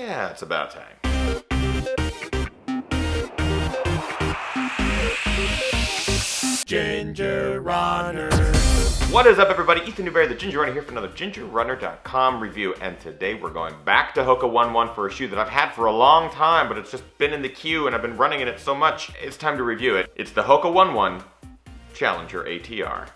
Yeah, it's about time. Ginger Runner. What is up, everybody? Ethan Newberry, the Ginger Runner, here for another GingerRunner.com review, and today we're going back to Hoka One One for a shoe that I've had for a long time, but it's just been in the queue and I've been running in it so much, it's time to review it. It's the Hoka One One Challenger ATR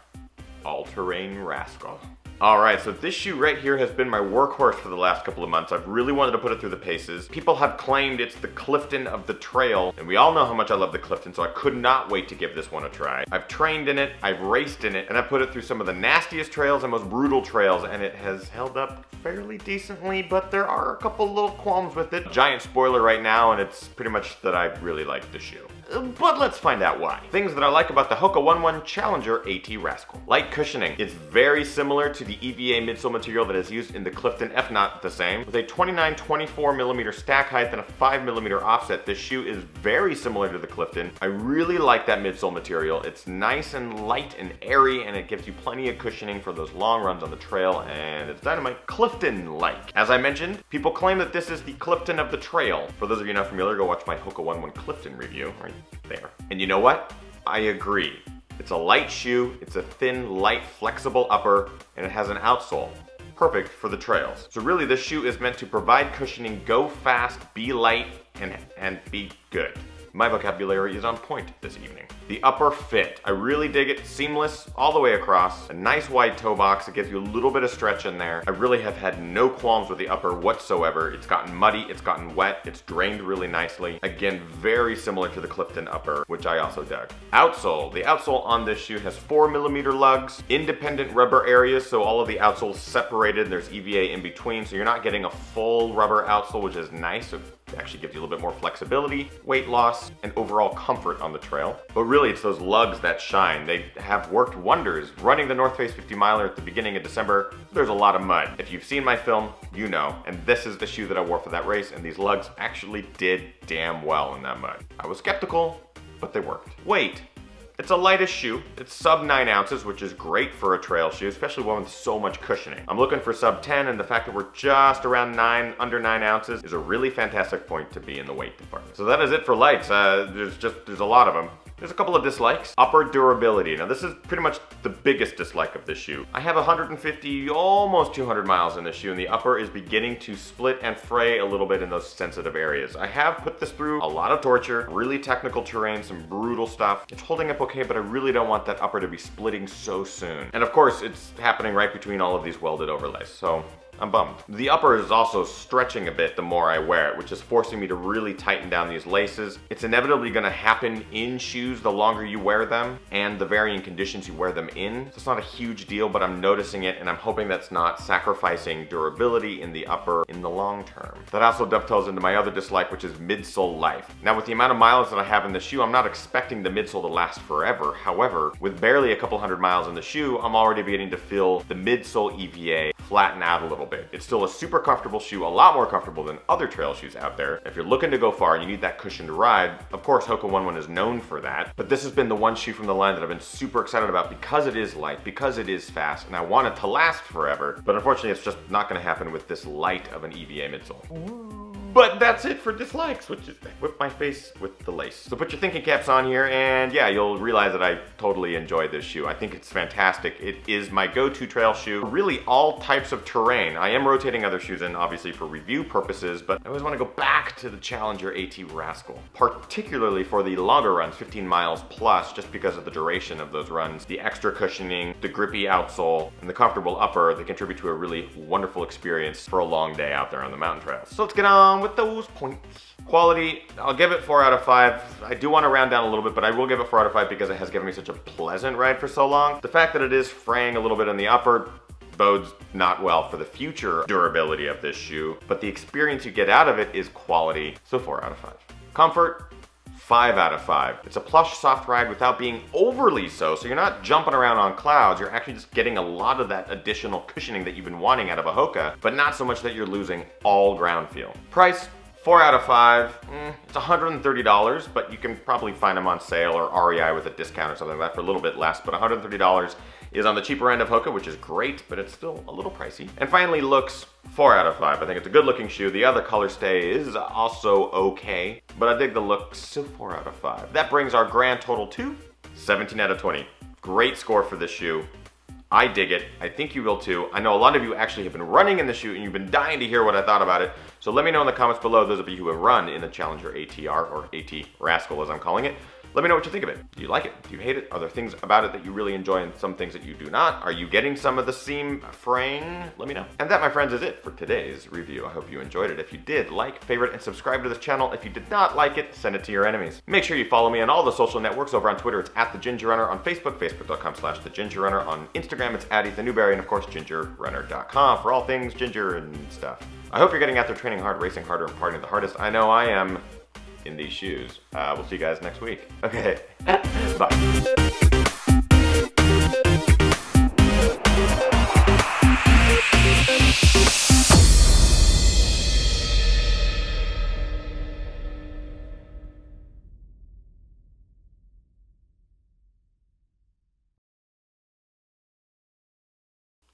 All-Terrain Rascal. Alright, so this shoe right here has been my workhorse for the last couple of months. I've really wanted to put it through the paces. People have claimed it's the Clifton of the trail, and we all know how much I love the Clifton, so I could not wait to give this one a try. I've trained in it, I've raced in it, and I've put it through some of the nastiest trails and most brutal trails, and it has held up fairly decently, but there are a couple little qualms with it. Giant spoiler right now, and it's pretty much that I really like the shoe. But let's find out why. Things that I like about the Hoka One One Challenger AT Rascal. Light cushioning. It's very similar to the EVA midsole material that is used in the Clifton, if not the same. With a 29-24mm stack height and a 5mm offset, this shoe is very similar to the Clifton. I really like that midsole material. It's nice and light and airy, and it gives you plenty of cushioning for those long runs on the trail, and it's dynamite Clifton-like. As I mentioned, people claim that this is the Clifton of the trail. For those of you not familiar, go watch my Hoka One One Clifton review right there. And you know what? I agree. It's a light shoe, it's a thin, light, flexible upper, and it has an outsole. Perfect for the trails. So really this shoe is meant to provide cushioning, go fast, be light, and be good. My vocabulary is on point this evening. The upper fit. I really dig it. Seamless all the way across. A nice wide toe box. It gives you a little bit of stretch in there. I really have had no qualms with the upper whatsoever. It's gotten muddy, it's gotten wet, it's drained really nicely. Again, very similar to the Clifton upper, which I also dug. Outsole. The outsole on this shoe has 4mm lugs, independent rubber areas, so all of the outsoles separated. There's EVA in between, so you're not getting a full rubber outsole, which is nice. It actually gives you a little bit more flexibility, weight loss, and overall comfort on the trail. But really, it's those lugs that shine. They have worked wonders. Running the North Face 50 miler at the beginning of December, there's a lot of mud. If you've seen my film, you know. And this is the shoe that I wore for that race, and these lugs actually did damn well in that mud. I was skeptical, but they worked. Weight. It's a lightest shoe. It's sub 9 ounces, which is great for a trail shoe, especially one with so much cushioning. I'm looking for sub 10, and the fact that we're just around 9, under 9 ounces is a really fantastic point to be in the weight department. So that is it for lights. There's a lot of them. There's a couple of dislikes. Upper durability. Now this is pretty much the biggest dislike of this shoe. I have 150, almost 200 miles in this shoe, and the upper is beginning to split and fray a little bit in those sensitive areas. I have put this through a lot of torture, really technical terrain, some brutal stuff. It's holding up okay, but I really don't want that upper to be splitting so soon. And of course, it's happening right between all of these welded overlays, so I'm bummed. The upper is also stretching a bit the more I wear it, which is forcing me to really tighten down these laces. It's inevitably gonna happen in shoes the longer you wear them and the varying conditions you wear them in. So it's not a huge deal, but I'm noticing it, and I'm hoping that's not sacrificing durability in the upper in the long term. That also dovetails into my other dislike, which is midsole life. Now with the amount of miles that I have in the shoe, I'm not expecting the midsole to last forever. However, with barely a couple hundred miles in the shoe, I'm already beginning to feel the midsole EVA flatten out a little bit. It's still a super comfortable shoe, a lot more comfortable than other trail shoes out there. If you're looking to go far and you need that cushion to ride, of course Hoka One One is known for that, but this has been the one shoe from the line that I've been super excited about because it is light, because it is fast, and I want it to last forever, but unfortunately it's just not gonna happen with this light of an EVA midsole. But that's it for dislikes, which is whip my face with the lace. So put your thinking caps on here, and yeah, you'll realize that I totally enjoy this shoe. I think it's fantastic. It is my go-to trail shoe, really all types of terrain. I am rotating other shoes in, obviously for review purposes, but I always want to go back to the Challenger AT Rascal, particularly for the longer runs, 15 miles plus, just because of the duration of those runs, the extra cushioning, the grippy outsole, and the comfortable upper that contribute to a really wonderful experience for a long day out there on the mountain trails. So let's get on with those points. Quality, I'll give it 4 out of 5. I do want to round down a little bit, but I will give it 4 out of 5 because it has given me such a pleasant ride for so long. The fact that it is fraying a little bit in the upper bodes not well for the future durability of this shoe, but the experience you get out of it is quality, so 4 out of 5. Comfort, 5 out of 5. It's a plush, soft ride without being overly so you're not jumping around on clouds, you're actually just getting a lot of that additional cushioning that you've been wanting out of a Hoka, but not so much that you're losing all ground feel. Price, 4 out of 5. It's $130, but you can probably find them on sale or REI with a discount or something like that for a little bit less, but $130 is on the cheaper end of Hoka, which is great, but it's still a little pricey. And finally, looks, 4 out of 5. I think it's a good looking shoe. The other color stay is also okay, but I dig the looks, so 4 out of 5. That brings our grand total to 17 out of 20. Great score for this shoe. I dig it. I think you will too. I know a lot of you actually have been running in the shoe and you've been dying to hear what I thought about it. So let me know in the comments below, those of you who have run in the Challenger ATR, or AT Rascal as I'm calling it. Let me know what you think of it. Do you like it? Do you hate it? Are there things about it that you really enjoy and some things that you do not? Are you getting some of the seam fraying? Let me know. And that, my friends, is it for today's review. I hope you enjoyed it. If you did, like, favorite, and subscribe to this channel. If you did not like it, send it to your enemies. Make sure you follow me on all the social networks. Over on Twitter, it's @TheGingerRunner. On Facebook, facebook.com/TheGingerRunner. On Instagram, it's @EthanNewberry. And of course, GingerRunner.com for all things ginger and stuff. I hope you're getting out there training hard, racing harder, and partying the hardest. I know I am. In these shoes. We'll see you guys next week. Okay, bye.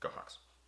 Go Hawks.